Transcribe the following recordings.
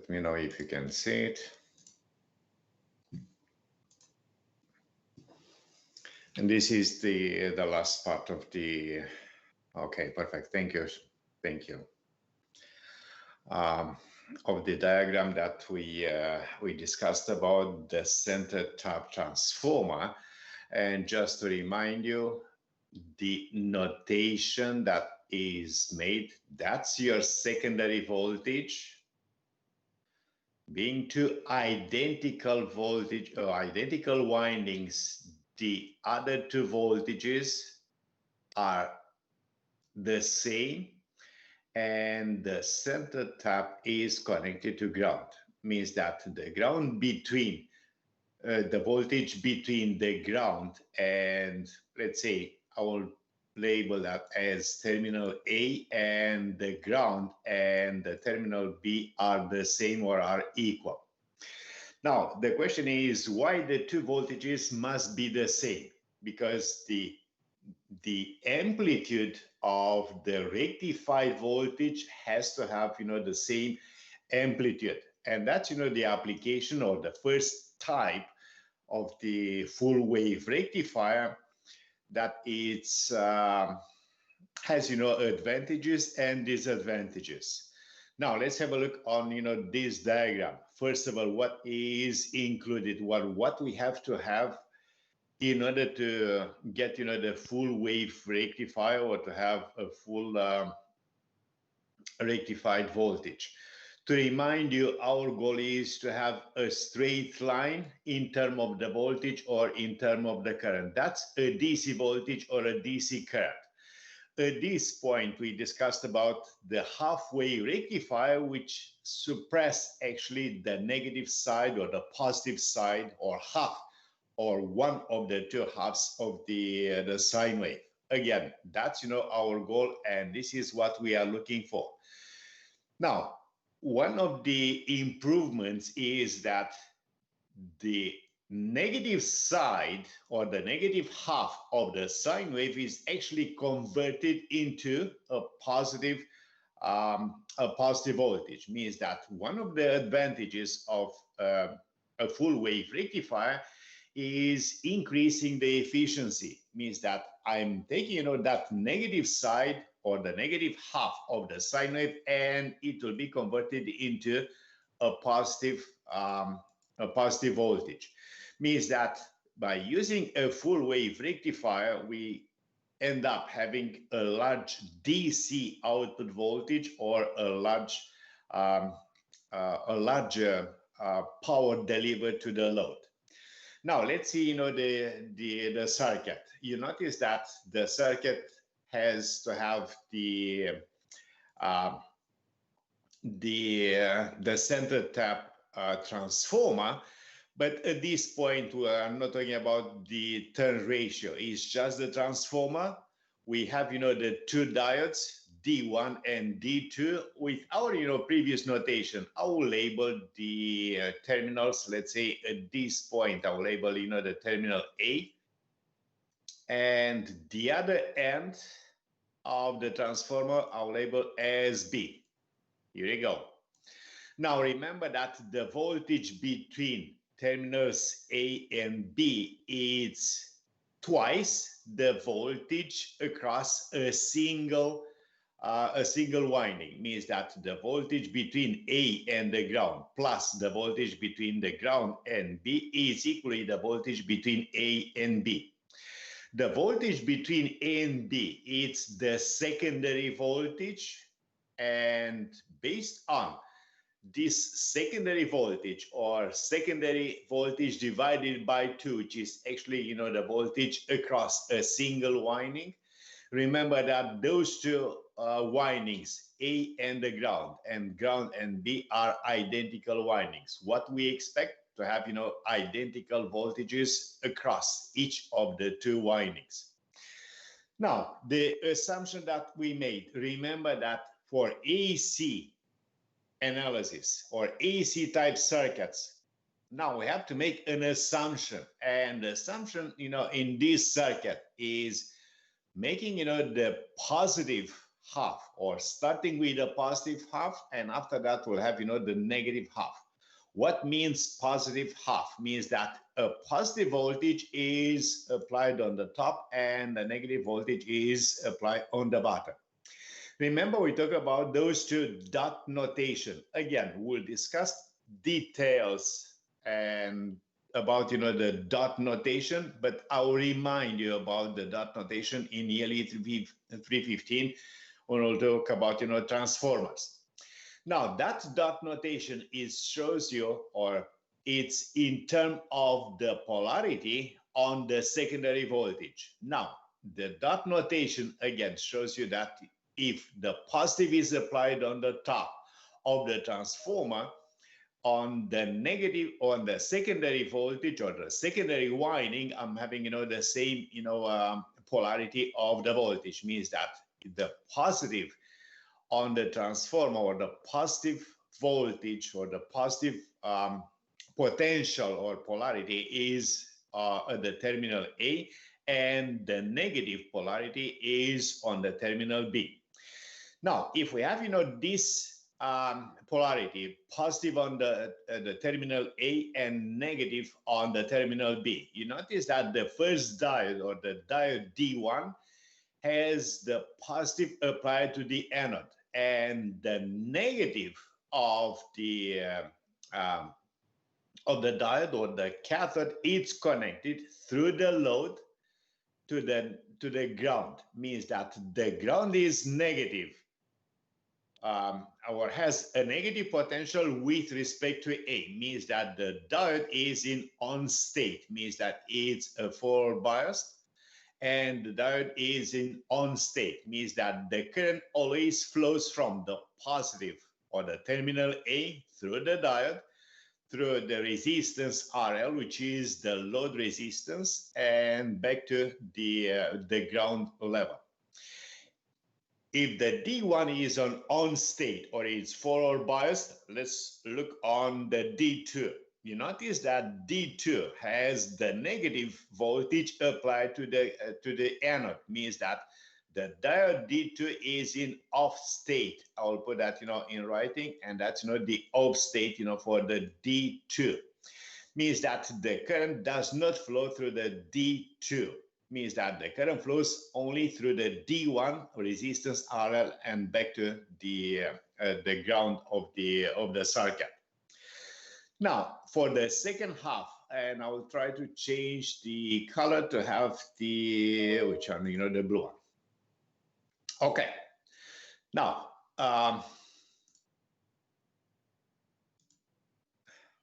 Let me know if you can see it. And this is the last part of the, okay, perfect. Thank you. Thank you. Of the diagram that we discussed about the center tap transformer. And just to remind you, the notation that is made, that's your secondary voltage being two identical voltage or identical windings. The other two voltages are the same, and the center tap is connected to ground. Means that the ground between the voltage between the ground and, let's say, I will label that as terminal A, and the ground and the terminal B are the same or are equal. Now, the question is why the two voltages must be the same? Because the amplitude of the rectified voltage has to have, the same amplitude. And that's, the application or the first type of the full wave rectifier, that it's has, advantages and disadvantages. Now let's have a look on, this diagram. First of all, what is included? What we have to have in order to get, the full wave rectifier, or to have a full rectified voltage. To remind you, our goal is to have a straight line in terms of the voltage or in terms of the current. That's a DC voltage or a DC current. At this point, we discussed about the halfway rectifier, which suppress actually the negative side or the positive side, or half or one of the two halves of the sine wave. Again, that's, our goal, and this is what we are looking for. Now, one of the improvements is that the negative side or the negative half of the sine wave is actually converted into a positive voltage. Means that one of the advantages of a full wave rectifier is increasing the efficiency. Means that I'm taking, that negative side or the negative half of the sine wave, and it will be converted into a positive voltage. Means that by using a full wave rectifier, we end up having a large DC output voltage, or a larger power delivered to the load. Now let's see, the circuit. You notice that the circuit has to have the center tap transformer, but at this point I'm not talking about the turn ratio. It's just the transformer. We have, the two diodes, D1 and D2. With our, previous notation, I will label the terminals. Let's say at this point, I will label, the terminal A, and the other end of the transformer I'll label as B. Here we go. Now remember that the voltage between terminals A and B is twice the voltage across a single winding. Means that the voltage between A and the ground plus the voltage between the ground and B is equally the voltage between A and B. The voltage between A and B, it's the secondary voltage, and based on this secondary voltage, or secondary voltage divided by 2, which is actually, the voltage across a single winding. Remember that those two windings, A and the ground and B, are identical windings. What we expect to have, identical voltages across each of the two windings. Now, the assumption that we made, remember that for AC analysis or AC type circuits, now we have to make an assumption, and the assumption, in this circuit is making, the positive half, or starting with the positive half, and after that we'll have, the negative half. What means positive half? Means that a positive voltage is applied on the top and the negative voltage is applied on the bottom. Remember, we talked about those two dot notation. Again, we'll discuss details and about the dot notation, but I'll remind you about the dot notation in ELE350 when we'll talk about transformers. Now that dot notation shows you, or it's in terms of the polarity on the secondary voltage. Now the dot notation again shows you that if the positive is applied on the top of the transformer, on the negative, on the secondary voltage or the secondary winding, I'm having the same polarity of the voltage. Means that the positive on the transformer, or the positive voltage, or the positive potential or polarity is at the terminal A, and the negative polarity is on the terminal B. Now, if we have this polarity, positive on the terminal A and negative on the terminal B, you notice that the first diode, or the diode D1, has the positive applied to the anode, and the negative of the diode, or the cathode, is connected through the load to the ground. Means that the ground is negative, or has a negative potential with respect to A. Means that the diode is in on state. Means that it's forward biased, and the diode is in on state. Means that the current always flows from the positive, or the terminal A, through the diode, through the resistance RL, which is the load resistance, and back to the ground level. If the D1 is on state, or is forward biased, let's look on the D2. You notice that D2 has the negative voltage applied to the anode. Means that the diode D2 is in off state. I will put that in writing, and that's the off state for the D2. Means that the current does not flow through the D2. Means that the current flows only through the D1 resistance RL and back to the ground of the circuit. Now for the second half, and I will try to change the color to have the the blue one. Okay. Now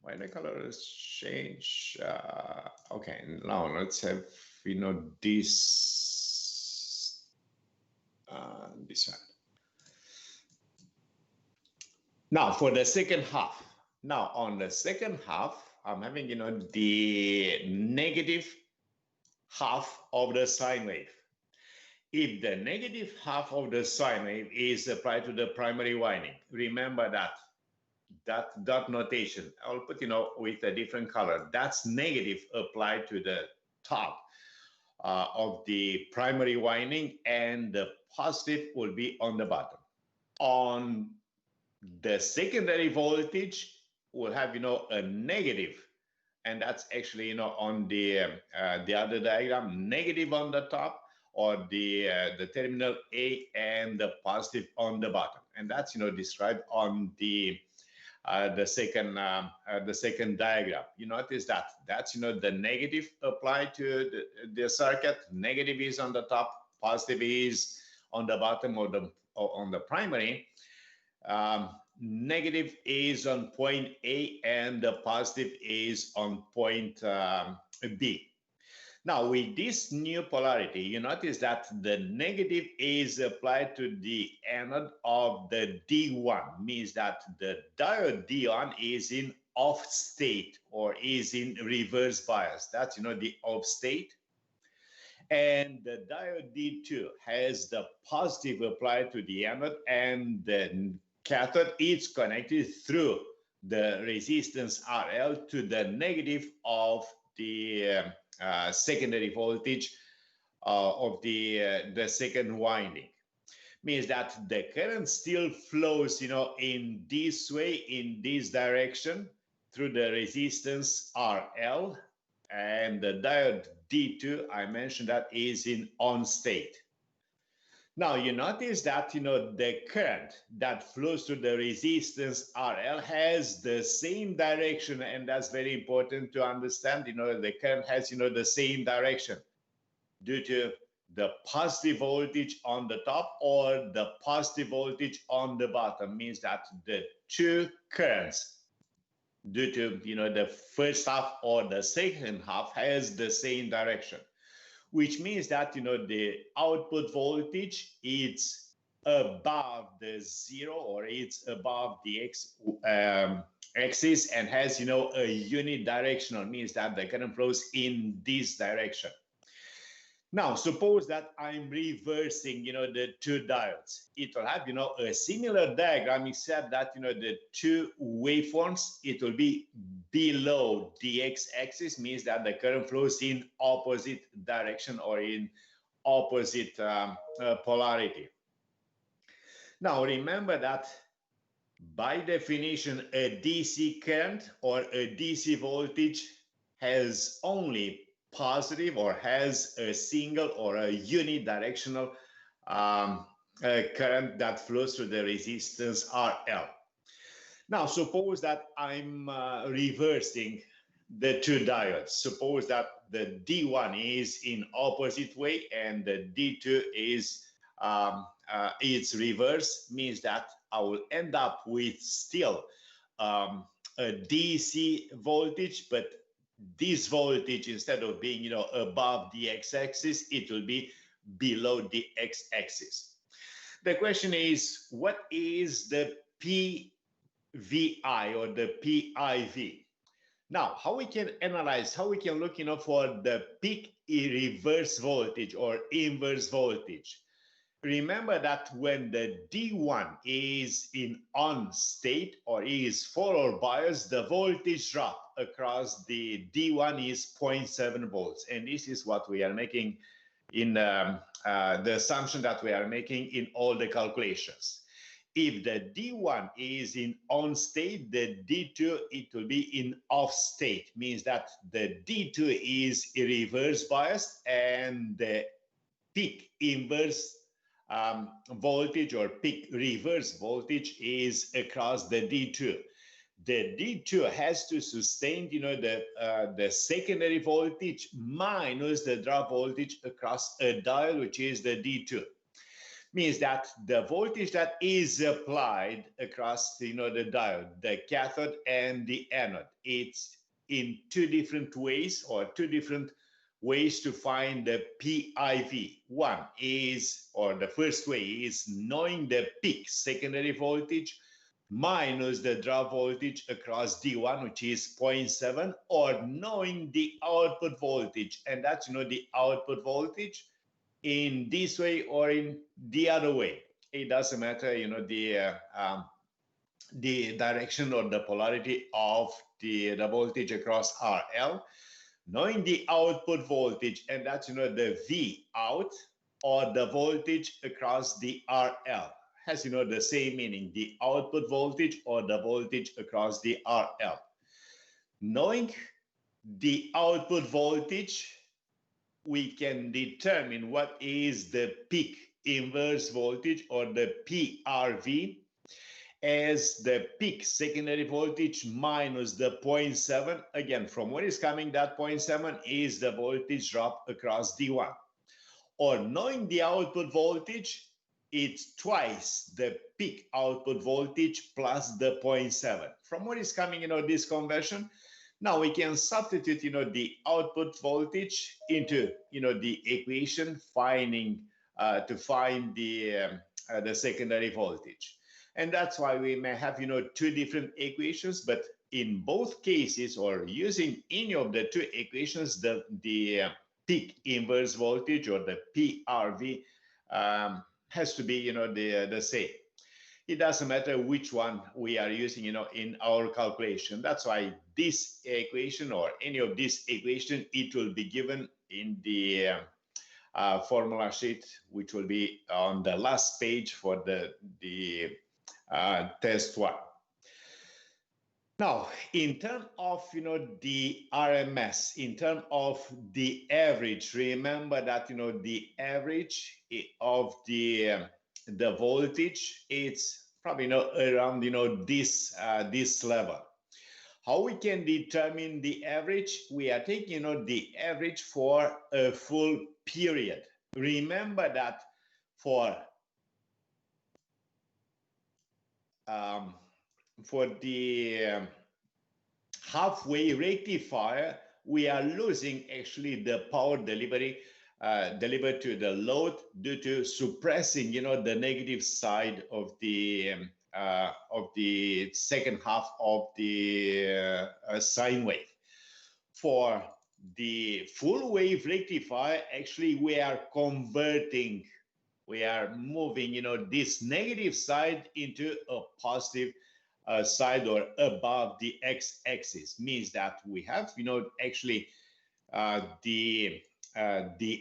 why the color has changed? Okay, now let's have this one. Now for the second half. Now on the second half, I'm having the negative half of the sine wave. If the negative half of the sine wave is applied to the primary winding, remember that dot notation, I'll put with a different color. That's negative applied to the top of the primary winding, and the positive will be on the bottom. On the secondary voltage, we'll have a negative, and that's actually on the other diagram, negative on the top, or the terminal A, and the positive on the bottom, and that's described on the second diagram. You notice that that's the negative applied to the circuit. Negative is on the top, positive is on the bottom, or on the primary. Negative is on point A, and the positive is on point B. Now with this new polarity, you notice that the negative is applied to the anode of the D1. Means that the diode D1 is in off state, or is in reverse bias. That's the off state. And the diode D2 has the positive applied to the anode, and the cathode is connected through the resistance RL to the negative of the secondary voltage of the second winding. Means that the current still flows, in this way, in this direction, through the resistance RL, and the diode D2, I mentioned that is in on state. Now you notice that the current that flows through the resistance RL has the same direction, and that's very important to understand. The current has the same direction due to the positive voltage on the top or the positive voltage on the bottom. Means that the two currents, due to the first half or the second half, has the same direction, which means that the output voltage is above the zero, or it's above the axis, and has a unidirectional, means that the current flows in this direction. Now, suppose that I'm reversing, the two diodes. It will have, a similar diagram, except that, the two waveforms, it will be below the x-axis, means that the current flows in opposite direction or in opposite polarity. Now, remember that by definition, a DC current or a DC voltage has only positive, or has a single or a unidirectional current that flows through the resistance RL. Now, suppose that I'm reversing the two diodes. Suppose that the D1 is in opposite way and the D2 is its reverse, means that I will end up with still a DC voltage, but this voltage, instead of being above the x-axis, it will be below the x-axis. The question is, what is the PVI or the PIV? Now, how we can analyze, how we can look for the peak reverse voltage or inverse voltage? Remember that when the D1 is in on state or is forward bias, the voltage drop across the D1 is 0.7 volts. And this is what we are making in the assumption that we are making in all the calculations. If the D1 is in on state, the D2, it will be in off state, means that the D2 is reverse biased, and the peak inverse voltage or peak reverse voltage is across the D2. The D2 has to sustain, the secondary voltage minus the drop voltage across a diode, which is the D2. Means that the voltage that is applied across, the diode, the cathode and the anode, it's in two different ways, or two different ways to find the PIV. One is, or the first way is knowing the peak secondary voltage minus the drop voltage across D1, which is 0.7, or knowing the output voltage, and that's, the output voltage in this way or in the other way. It doesn't matter, the direction or the polarity of the voltage across RL. Knowing the output voltage, and that's, the V out, or the voltage across the RL, has, the same meaning, the output voltage or the voltage across the RL. Knowing the output voltage, we can determine what is the peak inverse voltage, or the PRV, as the peak secondary voltage minus the 0.7. Again, from where is coming that 0.7 is the voltage drop across D1. Or knowing the output voltage, it's twice the peak output voltage plus the 0.7. From where is coming, this conversion? Now we can substitute, the output voltage into, the equation, to find the secondary voltage. And that's why we may have, two different equations, but in both cases, or using any of the two equations, the peak inverse voltage or the PRV has to be, the same. It doesn't matter which one we are using, in our calculation. That's why this equation or any of this equation, it will be given in the formula sheet, which will be on the last page for the test one. Now, in terms of the RMS, in terms of the average, remember that the average of the voltage, it's probably around this level. How we can determine the average? We are taking the average for a full period. Remember that for the halfway rectifier, we are losing actually the power delivery delivered to the load due to suppressing the negative side of the second half of the sine wave. For the full wave rectifier, actually we are converting, we are moving this negative side into a positive side or above the x-axis. Means that we have actually the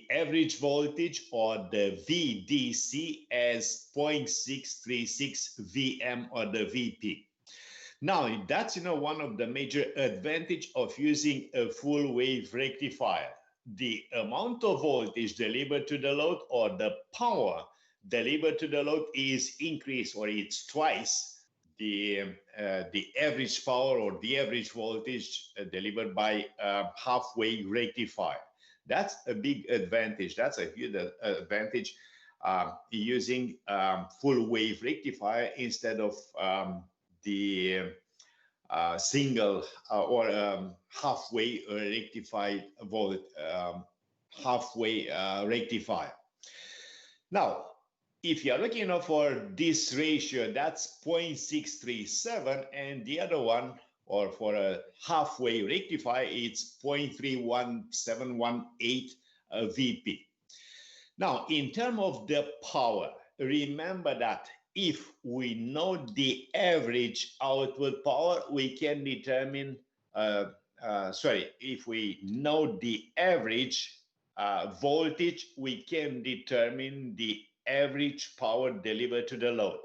average voltage or the VDC as 0.636 VM or the VP. Now that's one of the major advantage of using a full wave rectifier. The amount of voltage delivered to the load or the power delivered to the load is increased, or it's twice the average power or the average voltage delivered by halfway rectifier. That's a big advantage. That's a huge advantage using full wave rectifier instead of the single or halfway rectified halfway rectifier. Now, if you're looking for this ratio, that's 0.637, and the other one, or for a halfway rectifier, it's 0.31718 VP. Now, in terms of the power, remember that if we know the average output power, we can determine, if we know the average voltage, we can determine the average power delivered to the load.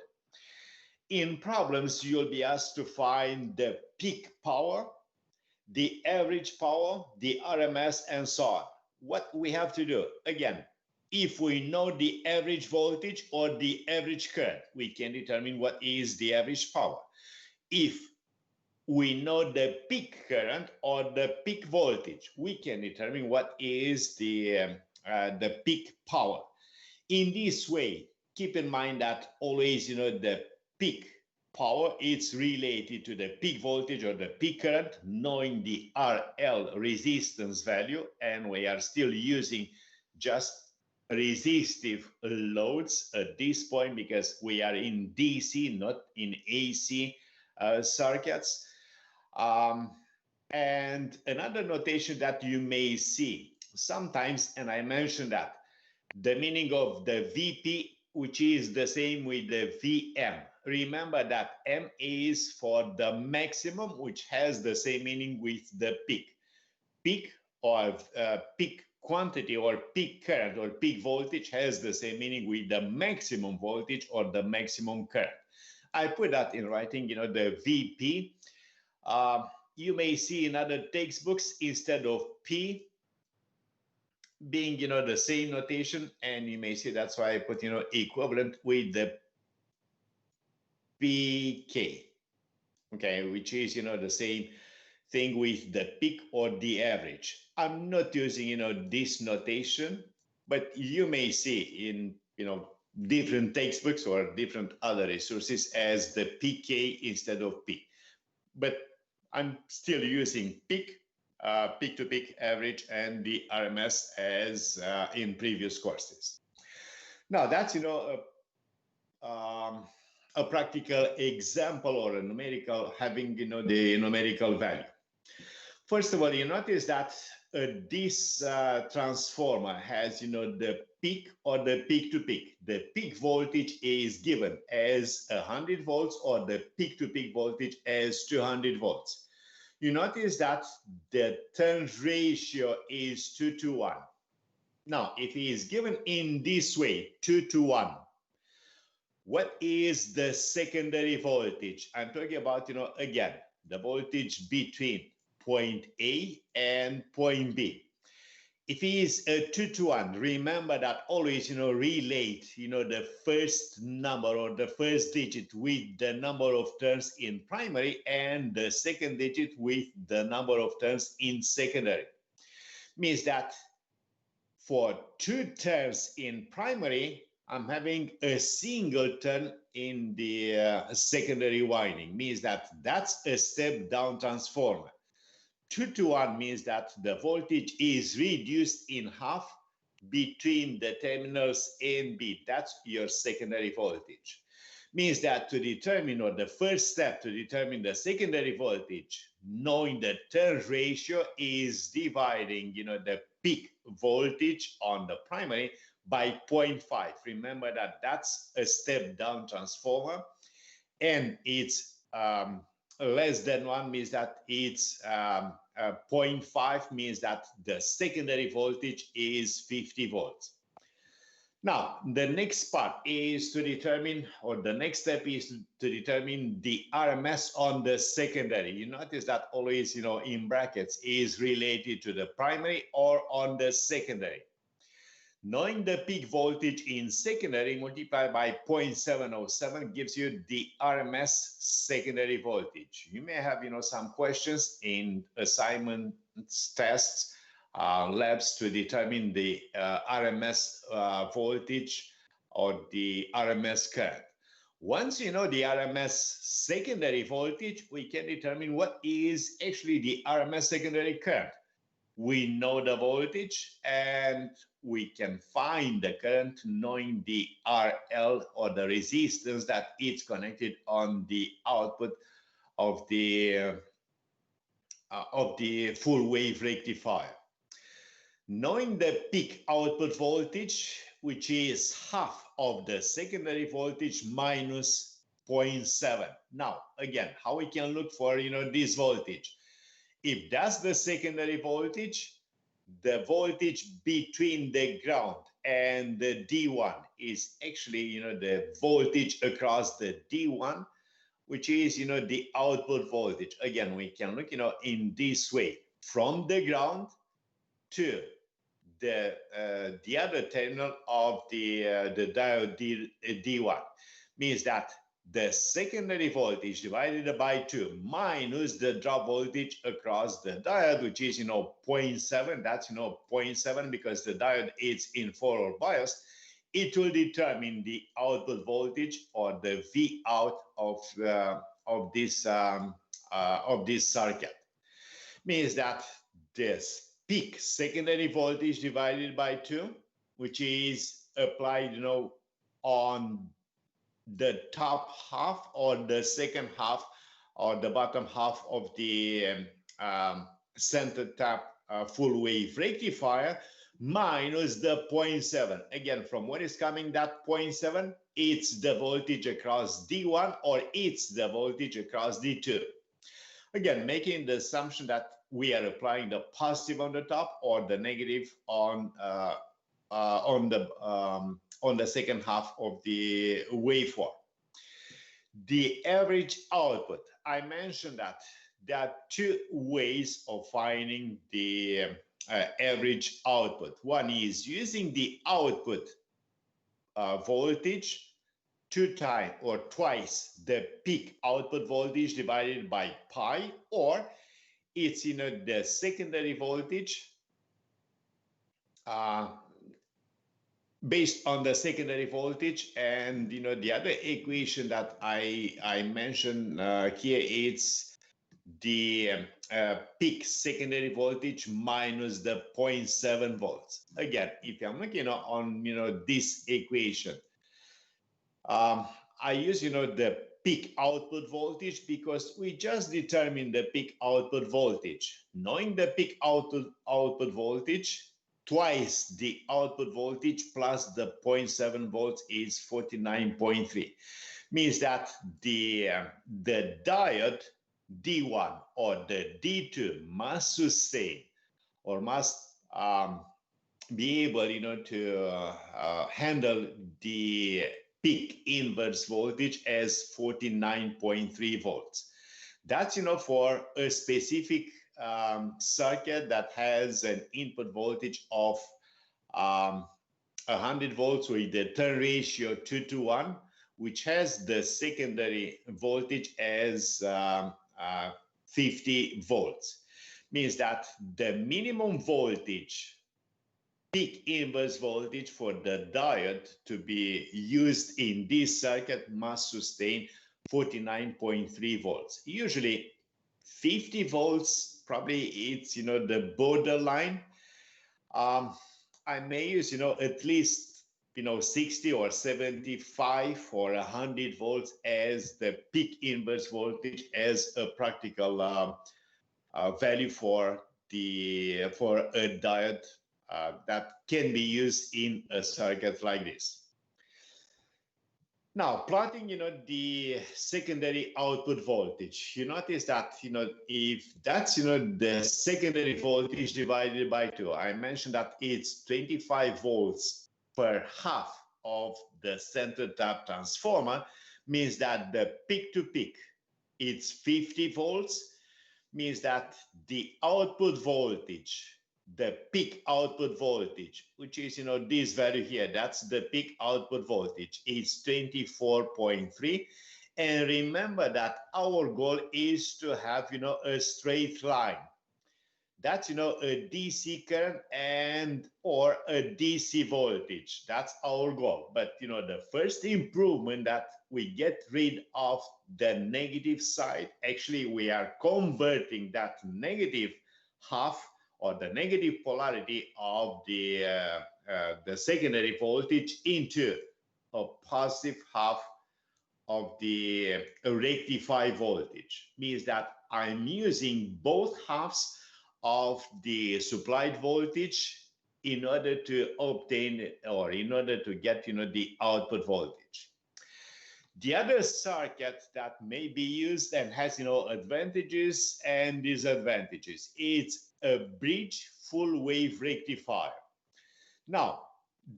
In problems, you'll be asked to find the peak power, the average power, the RMS, and so on. What we have to do, again, if we know the average voltage or the average current, we can determine what is the average power. If we know the peak current or the peak voltage, we can determine what is the peak power. In this way, keep in mind that always, the peak power is related to the peak voltage or the peak current, knowing the RL resistance value, and we are still using just resistive loads at this point because we are in DC, not in AC circuits. And another notation that you may see sometimes, and I mentioned that, the meaning of the VP, which is the same with the VM. Remember that M is for the maximum, which has the same meaning with the peak. Peak or peak quantity or peak current or peak voltage has the same meaning with the maximum voltage or the maximum current. I put that in writing, the VP. You may see in other textbooks instead of P being, the same notation, and you may see that's why I put, equivalent with the PK, okay, which is, the same thing with the peak or the average. I'm not using, this notation, but you may see in, different textbooks or different other resources as the PK instead of P. But I'm still using peak, peak-to-peak average, and the RMS as in previous courses. Now that's a practical example or a numerical having the numerical value. First of all, you notice that this transformer has the peak or the peak-to-peak. The peak voltage is given as 100 volts or the peak-to-peak voltage as 200 volts. You notice that the turn ratio is 2 to 1. Now, if it is given in this way, 2 to 1, what is the secondary voltage? I'm talking about, again, the voltage between point A and point B. If it is a 2 to 1, remember that always, relate, the first number or the first digit with the number of turns in primary and the second digit with the number of turns in secondary. Means that for 2 turns in primary, I'm having a single turn in the secondary winding. Means that that's a step down transformer. 2 to 1 means that the voltage is reduced in half between the terminals A and B. That's your secondary voltage. Means that to determine, or the first step to determine the secondary voltage, knowing the turn ratio is dividing, the peak voltage on the primary by 0.5. Remember that that's a step down transformer, and it's less than 1 means that it's 0.5 means that the secondary voltage is 50 volts. Now, the next part is to determine, or the next step is to determine the RMS on the secondary. You notice that always, in brackets is related to the primary or on the secondary. Knowing the peak voltage in secondary multiplied by 0.707 gives you the RMS secondary voltage. You may have, some questions in assignments, tests, labs to determine the RMS voltage or the RMS current. Once you know the RMS secondary voltage, we can determine what is actually the RMS secondary current. We know the voltage and we can find the current knowing the RL, or the resistance that it's connected on the output of the full wave rectifier. Knowing the peak output voltage, which is half of the secondary voltage minus 0.7. Now, again, how we can look for, this voltage? If that's the secondary voltage, the voltage between the ground and the D1 is actually, the voltage across the D1, which is, the output voltage. Again, we can look, in this way, from the ground to the other terminal of the diode D1. Means that the secondary voltage divided by 2 minus the drop voltage across the diode, which is, 0.7. That's, 0.7 because the diode is in forward bias. It will determine the output voltage, or the V out of this circuit. Means that this peak secondary voltage divided by 2, which is applied, on the top half or the second half or the bottom half of the center tap full wave rectifier, minus the 0.7. Again, from where is coming that 0.7? It's the voltage across D1, or it's the voltage across D2. Again, making the assumption that we are applying the positive on the top or the negative on the second half of the waveform. The average output, I mentioned that there are 2 ways of finding the average output. One is using the output voltage 2 times or twice the peak output voltage divided by pi, or it's, the secondary voltage based on the secondary voltage. And, the other equation that I mentioned here, it's the peak secondary voltage minus the 0.7 volts. Again, if I'm looking on, this equation, I use, the peak output voltage because we just determined the peak output voltage. Knowing the peak output voltage, twice the output voltage plus the 0.7 volts is 49.3. Means that the diode D1 or the D2 must sustain, or must be able, to handle the peak inverse voltage as 49.3 volts. That's, for a specific circuit that has an input voltage of 100 volts with the turn ratio 2:1, which has the secondary voltage as 50 volts. Means that the minimum voltage, peak inverse voltage for the diode to be used in this circuit must sustain 49.3 volts. Usually 50 volts, probably it's, the borderline. I may use, at least, 60 or 75 or 100 volts as the peak inverse voltage as a practical value for a diode that can be used in a circuit like this. Now, plotting, the secondary output voltage, you notice that, if that's, the secondary voltage divided by 2, I mentioned that it's 25 volts per half of the center tap transformer, means that the peak to peak, it's 50 volts, means that the output voltage, the peak output voltage, which is, this value here, that's the peak output voltage, is 24.3. And remember that our goal is to have, a straight line. That's, a DC current and or a DC voltage. That's our goal. But, the first improvement that we get rid of the negative side, actually we are converting that negative half or the negative polarity of the secondary voltage into a positive half of the rectified voltage. Means that I'm using both halves of the supplied voltage in order to obtain or in order to get, the output voltage. The other circuit that may be used and has, advantages and disadvantages, it's a bridge full wave rectifier. Now,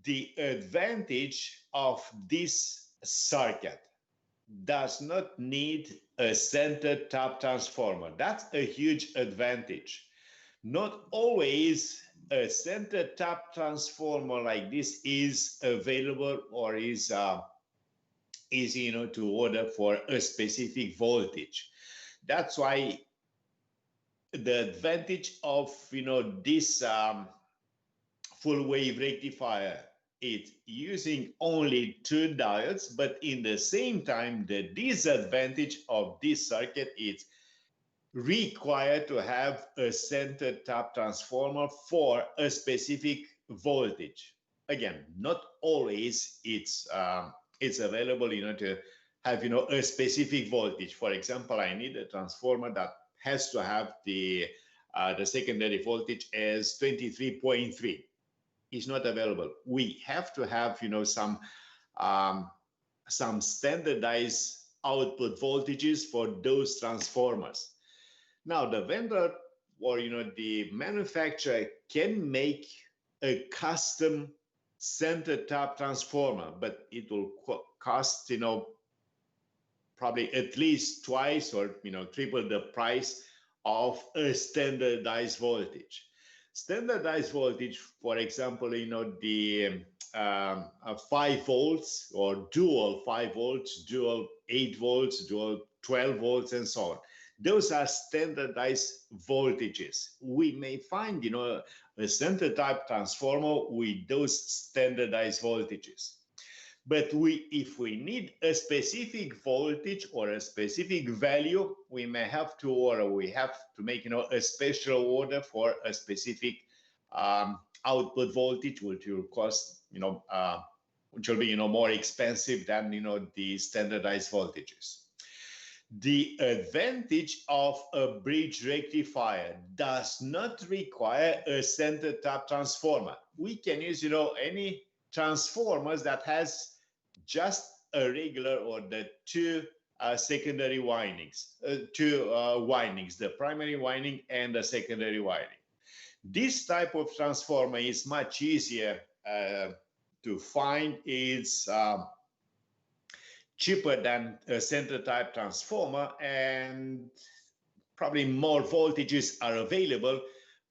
the advantage of this circuit does not need a center tap transformer. That's a huge advantage. Not always a center tap transformer like this is available or is easy, to order for a specific voltage. That's why the advantage of, this full wave rectifier, it's using only 2 diodes, but in the same time, the disadvantage of this circuit is required to have a center tap transformer for a specific voltage. Again, not always it's available, to have, a specific voltage. For example, I need a transformer that has to have the secondary voltage as 23.3. It's not available. We have to have, some standardized output voltages for those transformers. Now, the vendor or, the manufacturer can make a custom center tap transformer, but it will cost, probably at least twice or, triple the price of a standardized voltage. Standardized voltage, for example, the 5 volts or dual 5 volts, dual 8 volts, dual 12 volts, and so on. Those are standardized voltages. We may find, a center type transformer with those standardized voltages. But if we need a specific voltage or a specific value, we may have to order. We have to make, a special order for a specific output voltage, which will cost, which will be, more expensive than, the standardized voltages. The advantage of a bridge rectifier does not require a center tap transformer. We can use, any transformers that has just a regular or the 2 secondary windings, 2 windings, the primary winding and the secondary winding. This type of transformer is much easier to find. It's cheaper than a center type transformer, and probably more voltages are available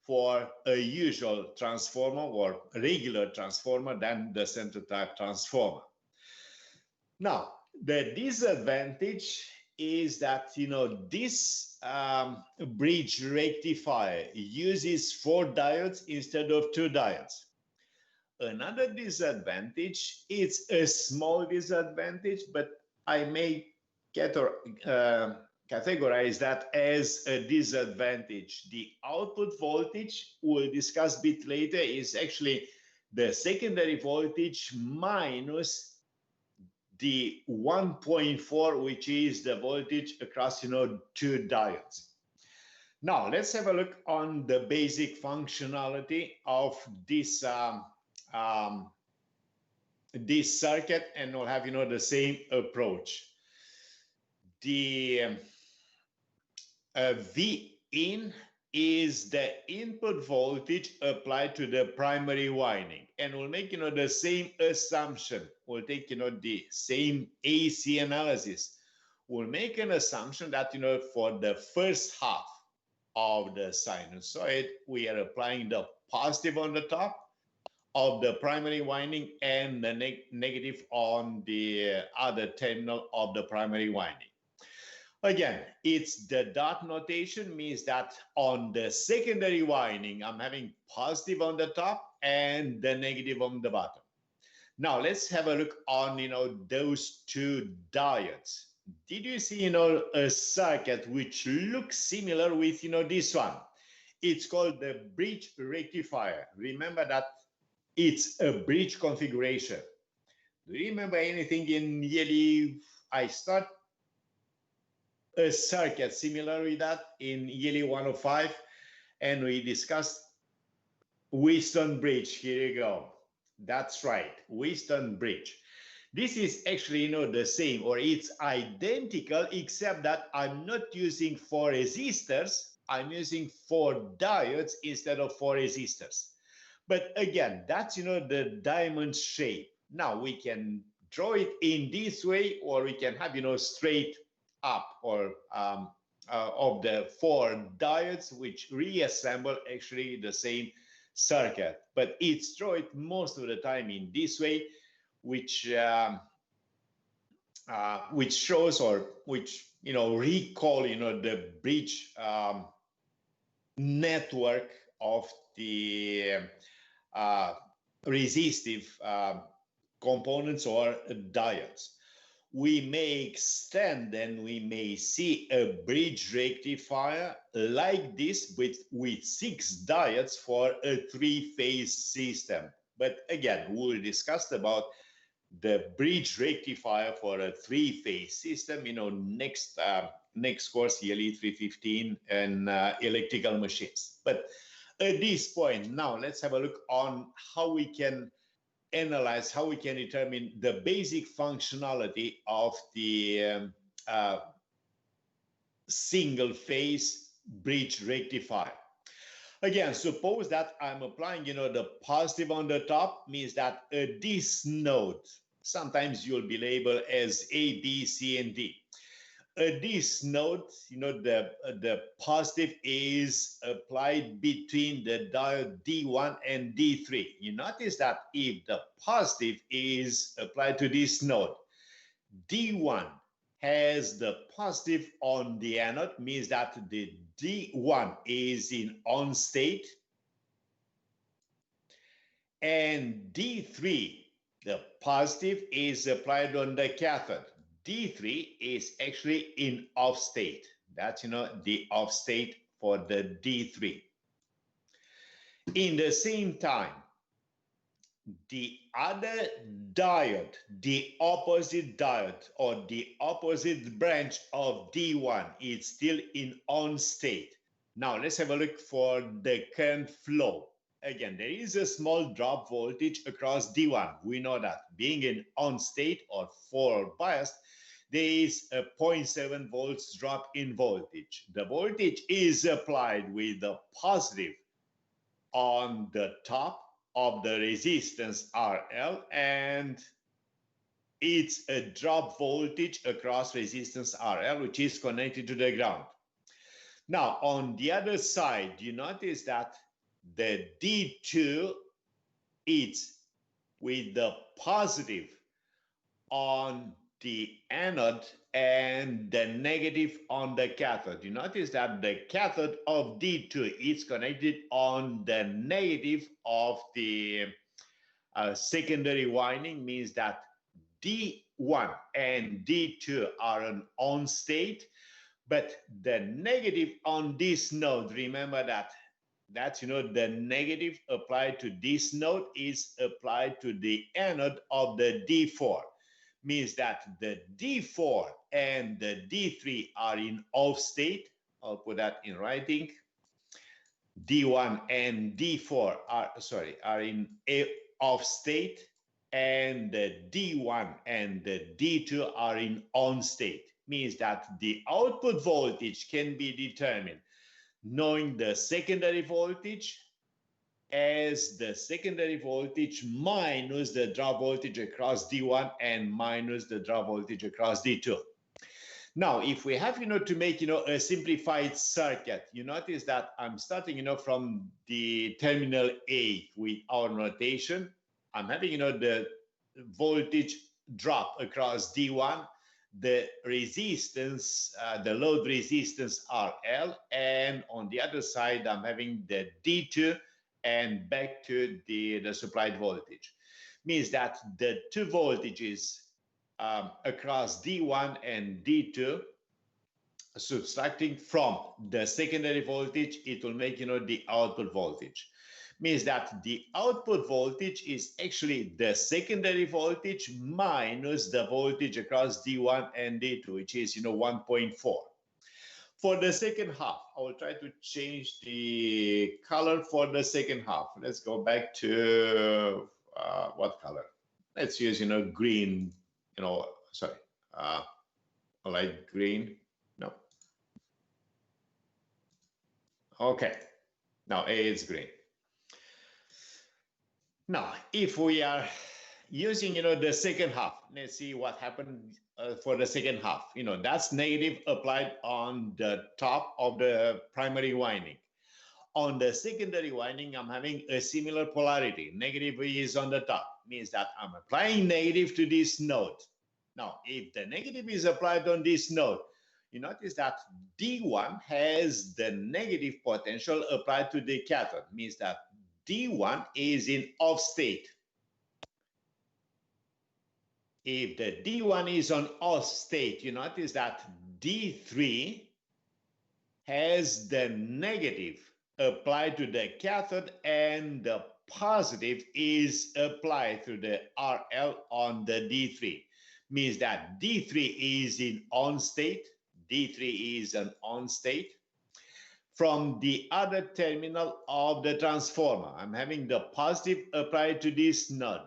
for a usual transformer or regular transformer than the center type transformer. Now, the disadvantage is that, you know, this bridge rectifier uses 4 diodes instead of 2 diodes. Another disadvantage, it's a small disadvantage, but I may categorize that as a disadvantage. The output voltage, we'll discuss a bit later, is actually the secondary voltage minus the 1.4, which is the voltage across, you know, 2 diodes. Now, let's have a look on the basic functionality of this this circuit, and we'll have, you know, the same approach. The V in is the input voltage applied to the primary winding, and we'll make, you know, the same assumption. We'll take, you know, the same AC analysis. We'll make an assumption that, you know, for the first half of the sinusoid, we are applying the positive on the top of the primary winding and the negative on the other terminal of the primary winding. Again, it's the dot notation, means that on the secondary winding, I'm having positive on the top and the negative on the bottom. Now let's have a look on, you know, those 2 diodes. Did you see, you know, a circuit which looks similar with, you know, this one? It's called the bridge rectifier. Remember that it's a bridge configuration. Do you remember anything in ELE? I start a circuit similar with that in ELE105, and we discussed Wheatstone bridge. Here you go. That's right, Wheatstone bridge. This is actually, you know, the same, or it's identical, except that I'm not using 4 resistors. I'm using 4 diodes instead of 4 resistors. But again, that's, you know, the diamond shape. Now we can draw it in this way, or we can have, you know, straight up, or of the 4 diodes, which reassemble actually the same circuit. But it's drawn most of the time in this way, which shows, or which, you know, recall, you know, the bridge network of the resistive components or diodes. We may extend, and we may see a bridge rectifier like this with 6 diodes for a 3-phase system. But again, we'll discuss about the bridge rectifier for a 3-phase system, you know, next course, ELE350 and electrical machines. But at this point, now let's have a look on how we can analyze, how we can determine the basic functionality of the single-phase bridge rectifier. Again, suppose that I'm applying, you know, the positive on the top, means that this node, sometimes you'll be labeled as A, B, C, and D. This node, you know, the positive is applied between the diode D1 and D3. You notice that if the positive is applied to this node, D1 has the positive on the anode, means that the D1 is in on state, and D3, the positive, is applied on the cathode. D3 is actually in off state. That's, you know, the off state for the D3. In the same time, the other diode, the opposite diode, or the opposite branch of D1, is still in on state. Now let's have a look for the current flow. Again, there is a small drop voltage across D1. We know that being in on state or forward biased, there is a 0.7 volts drop in voltage. The voltage is applied with the positive on the top of the resistance RL, and it's a drop voltage across resistance RL, which is connected to the ground. Now, on the other side, you notice that the D2 is with the positive on the anode and the negative on the cathode. You notice that the cathode of D2 is connected on the negative of the secondary winding, means that D1 and D2 are an on state, but the negative on this node, remember that's the negative applied to this node is applied to the anode of the D4. Means that the D4 and the D3 are in off state. I'll put that in writing. D1 and D4 are in off state, and the D1 and the D2 are in on state. Means that the output voltage can be determined knowing the secondary voltage as the secondary voltage minus the drop voltage across D1 and minus the drop voltage across D2. Now, if we have, to make, a simplified circuit, you notice that I'm starting, from the terminal A with our notation. I'm having, the voltage drop across D1, the resistance, the load resistance RL, and on the other side, I'm having the D2 and back to the supplied voltage. Means that the two voltages across D1 and D2, subtracting from the secondary voltage, it will make, the output voltage. Means that the output voltage is actually the secondary voltage minus the voltage across D1 and D2, which is, 1.4. For the second half, I will try to change the color for the second half. Let's go back to what color? Let's use, green, light green. No. Okay. Now A is green. Now, if we are using, the second half, let's see what happened for the second half. That's negative applied on the top of the primary winding. On the secondary winding, I'm having a similar polarity. Negative is on the top, means that I'm applying negative to this node. Now, if the negative is applied on this node, you notice that D1 has the negative potential applied to the cathode, means that D1 is in off state. If the D1 is on off state, you notice that D3 has the negative applied to the cathode and the positive is applied to the RL on the D3. Means that D3 is in on state. D3 is an on state. From the other terminal of the transformer, I'm having the positive applied to this node.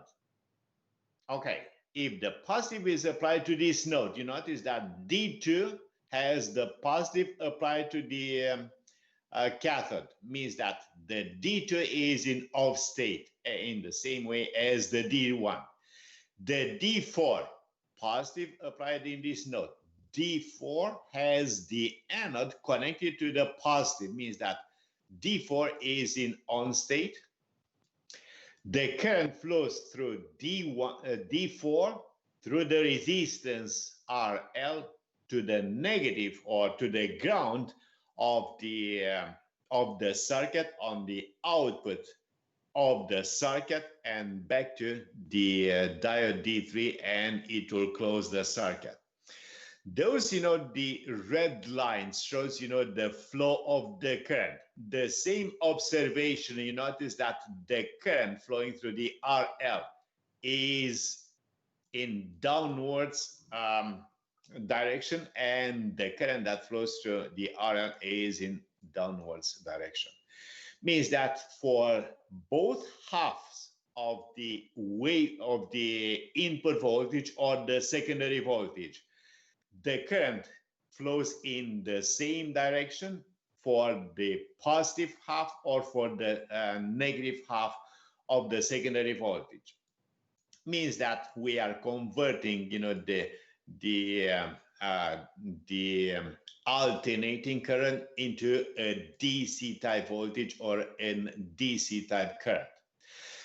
Okay. If the positive is applied to this node, you notice that D2 has the positive applied to the cathode. Means that the D2 is in off state in the same way as the D1. The D4, positive applied in this node. D4 has the anode connected to the positive. Means that D4 is in on state. The current flows through D4 through the resistance RL to the negative or to the ground of the circuit on the output of the circuit and back to the diode D3, and it will close the circuit. Those, the red lines shows, the flow of the current. The same observation, you notice that the current flowing through the RL is in downwards direction, and the current that flows through the RL is in downwards direction. Means that for both halves of the wave of the input voltage or the secondary voltage, the current flows in the same direction for the positive half or for the negative half of the secondary voltage. Means that we are converting, the alternating current into a DC type voltage or an DC type current.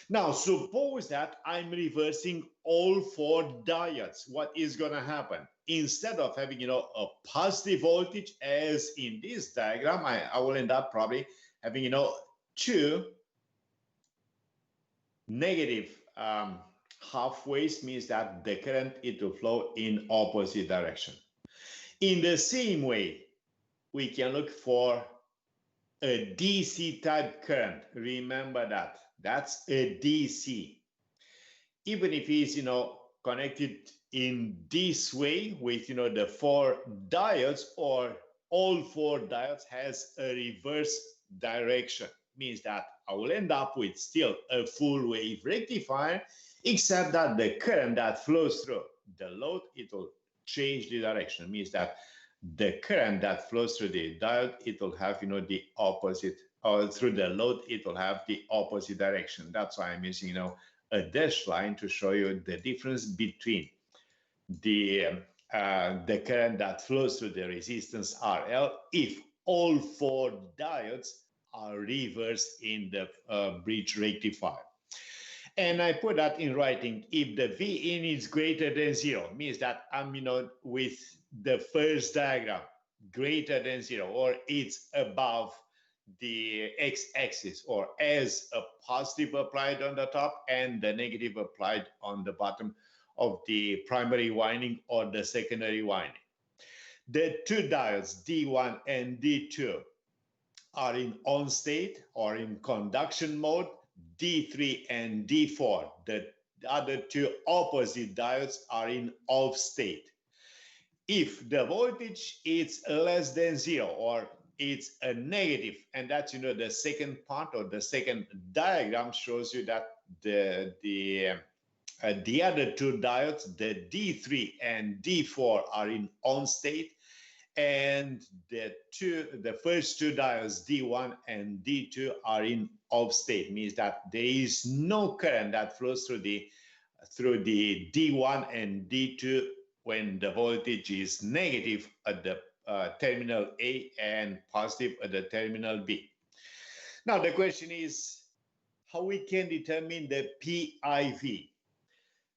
Now, suppose that I'm reversing all 4 diodes. What is going to happen? Instead of having, a positive voltage, as in this diagram, I will end up probably having, 2 negative halfways, means that the current, it will flow in opposite direction. In the same way, we can look for a DC type current. Remember that. That's a DC. Even if it's, connected in this way with, the 4 diodes, or all 4 diodes has a reverse direction. Means that I will end up with still a full wave rectifier, except that the current that flows through the load, it will change the direction. Means that the current that flows through the diode, it will have, the opposite, or through the load, it will have the opposite direction. That's why I'm using, a dashed line to show you the difference between the current that flows through the resistance RL if all 4 diodes are reversed in the bridge rectifier. And I put that in writing. If the V in is greater than 0, means that I'm, with the first diagram greater than 0, or it's above the x-axis, or as a positive applied on the top and the negative applied on the bottom of the primary winding or the secondary winding. The 2 diodes D1 and D2 are in on state or in conduction mode. D3 and D4, the other 2 opposite diodes, are in off state. If the voltage is less than 0, or it's a negative, and that's, the second part, or the second diagram shows you that the other 2 diodes, the D3 and D4, are in on state, and the first 2 diodes, D1 and D2, are in off state. Means that there is no current that flows through the D1 and D2 when the voltage is negative at the terminal A and positive at the terminal B. Now the question is how we can determine the PIV.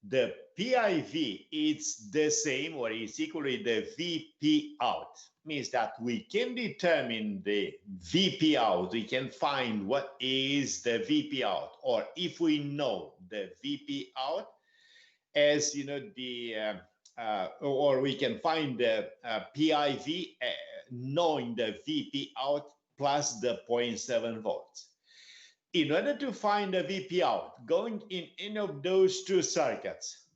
The PIV is the same, or is equal to the VP out. Means that we can determine the VP out. We can find what is the VP out, or if we know the VP out, as or we can find the PIV knowing the VP out plus the 0.7 volts. In order to find the VP out, going in any of those 2 circuits,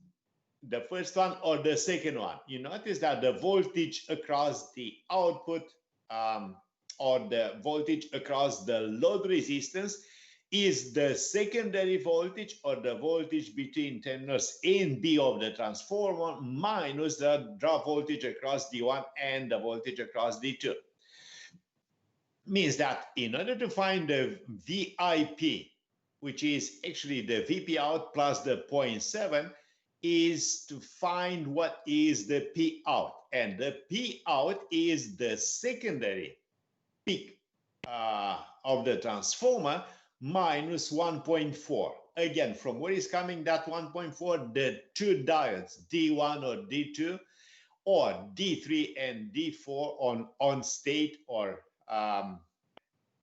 the first one or the second one, you notice that the voltage across the output or the voltage across the load resistance is the secondary voltage, or the voltage between terminals A and B of the transformer, minus the drop voltage across D1 and the voltage across D2. Means that in order to find the VIP, which is actually the VP out plus the 0.7, is to find what is the P out. And the P out is the secondary peak of the transformer minus 1.4. Again, from where is coming that 1.4? The 2 diodes, D1 or D2, or D3 and D4 on state, or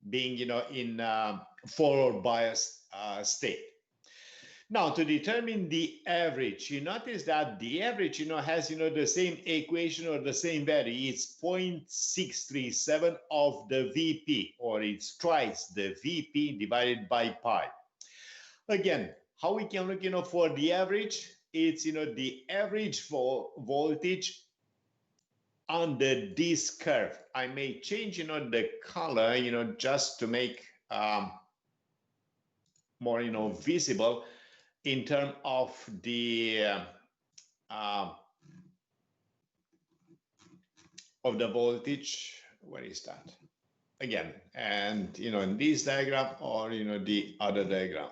being, in forward bias state. Now, to determine the average, you notice that the average, has, the same equation or the same value. It's 0.637 of the VP, or it's twice the VP divided by pi. Again, how we can look, for the average? It's, the average voltage under this curve. I may change, the color, just to make more, visible in terms of the voltage. Where is that? again, and in this diagram or the other diagram,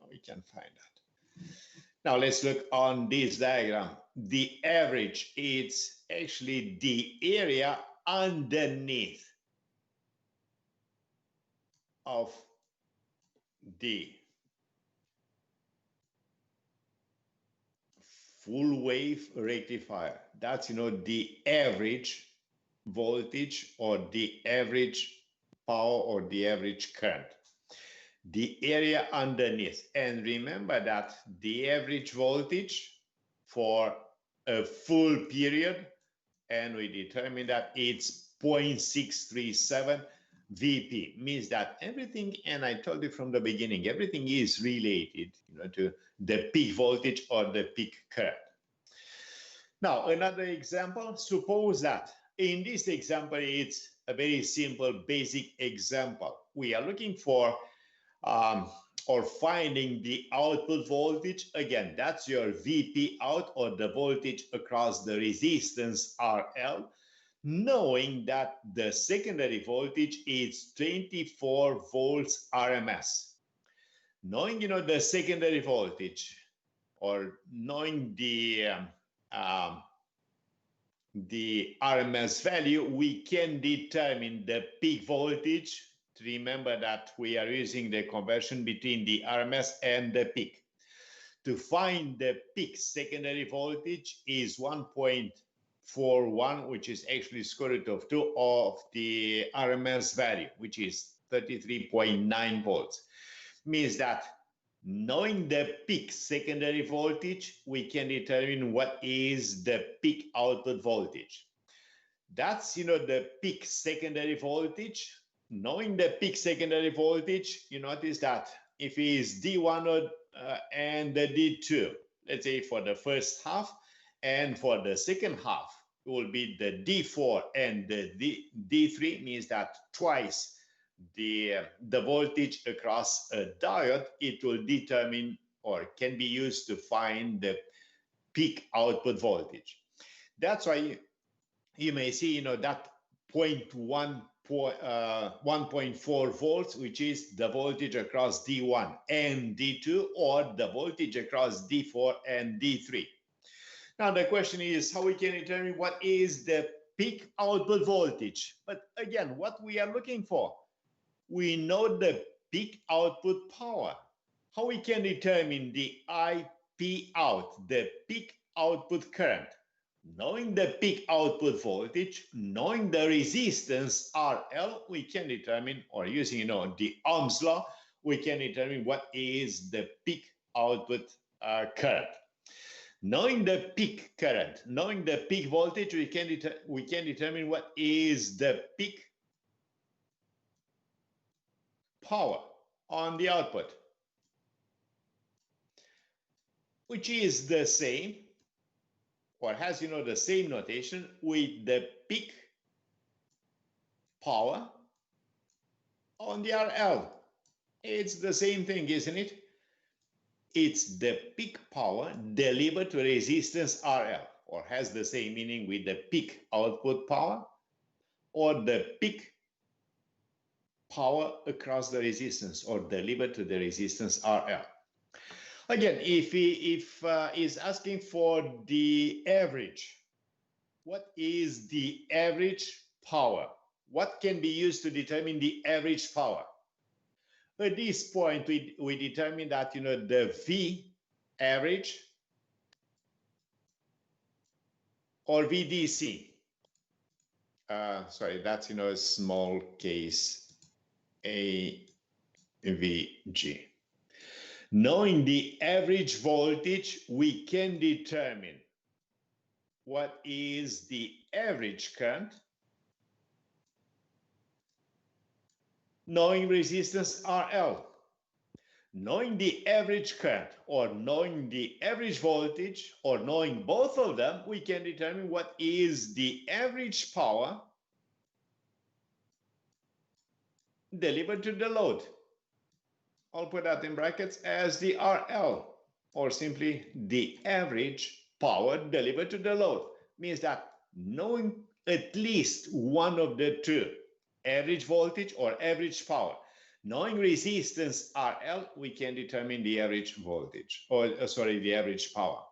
we can find that. Now let's look on this diagram. The average is actually the area underneath of the full wave rectifier. That's the average voltage or the average power or the average current. The area underneath. And remember that the average voltage for a full period, and we determine that it's 0.637 VP, means that everything, and I told you from the beginning, everything is related to the peak voltage or the peak current. Now, another example, suppose that in this example, it's a very simple, basic example. We are looking for or finding the output voltage. Again, that's your VP out, or the voltage across the resistance RL, knowing that the secondary voltage is 24 volts RMS. Knowing the secondary voltage, or knowing the RMS value, we can determine the peak voltage. Remember that we are using the conversion between the RMS and the peak. To find the peak secondary voltage is 1.41, which is actually square root of 2 of the RMS value, which is 33.9 volts. Means that knowing the peak secondary voltage, we can determine what is the peak output voltage. That's, the peak secondary voltage. Knowing the peak secondary voltage, you notice that if it is D1 and the D2, let's say for the first half, and for the second half, it will be the D4 and the D3, means that twice the voltage across a diode, it will determine or can be used to find the peak output voltage. That's why you may see, that 1.4 volts, which is the voltage across D1 and D2, or the voltage across D4 and D3. Now the question is how we can determine what is the peak output voltage. But again, what we are looking for, we know the peak output power. How we can determine the IP out, the peak output current? Knowing the peak output voltage, knowing the resistance RL, we can determine, or using the Ohm's law, we can determine what is the peak output current. Knowing the peak current, knowing the peak voltage, we can determine what is the peak power on the output, which is the same, or has the same notation with the peak power on the RL. It's the same thing, isn't it? It's the peak power delivered to resistance RL, or has the same meaning with the peak output power, or the peak power across the resistance, or delivered to the resistance RL. Again, if is asking for the average, what is the average power? What can be used to determine the average power? At this point, we determine that the V average, or VDC. Sorry, that's a small case AVG. Knowing the average voltage, we can determine what is the average current. Knowing resistance RL. Knowing the average current, or knowing the average voltage, or knowing both of them, we can determine what is the average power delivered to the load. I'll put that in brackets as the RL, or simply the average power delivered to the load. Means that knowing at least one of the two, average voltage or average power. Knowing resistance RL, we can determine the average voltage, or the average power.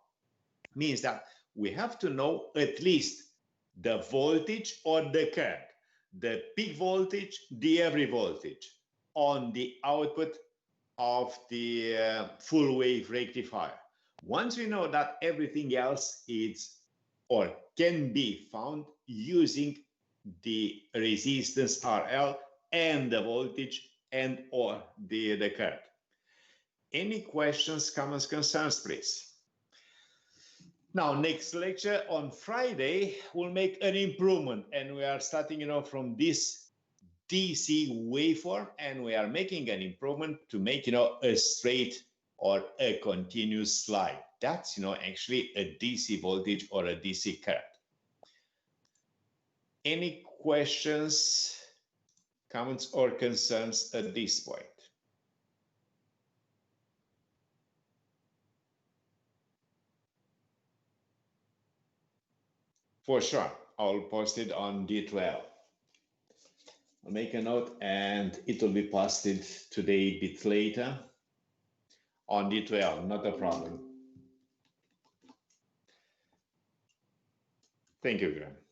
Means that we have to know at least the voltage or the current, the peak voltage, the average voltage on the output of the full wave rectifier. Once we know that, everything else is or can be found using the resistance RL and the voltage and or the current. Any questions, comments, concerns, please? Now, next lecture on Friday, we'll make an improvement, and we are starting, from this DC waveform, and we are making an improvement to make, a straight or a continuous slide. That's, actually a DC voltage or a DC current. Any questions, comments, or concerns at this point? For sure, I'll post it on D12. I'll make a note and it will be posted today a bit later on D12, not a problem. Thank you, Graham.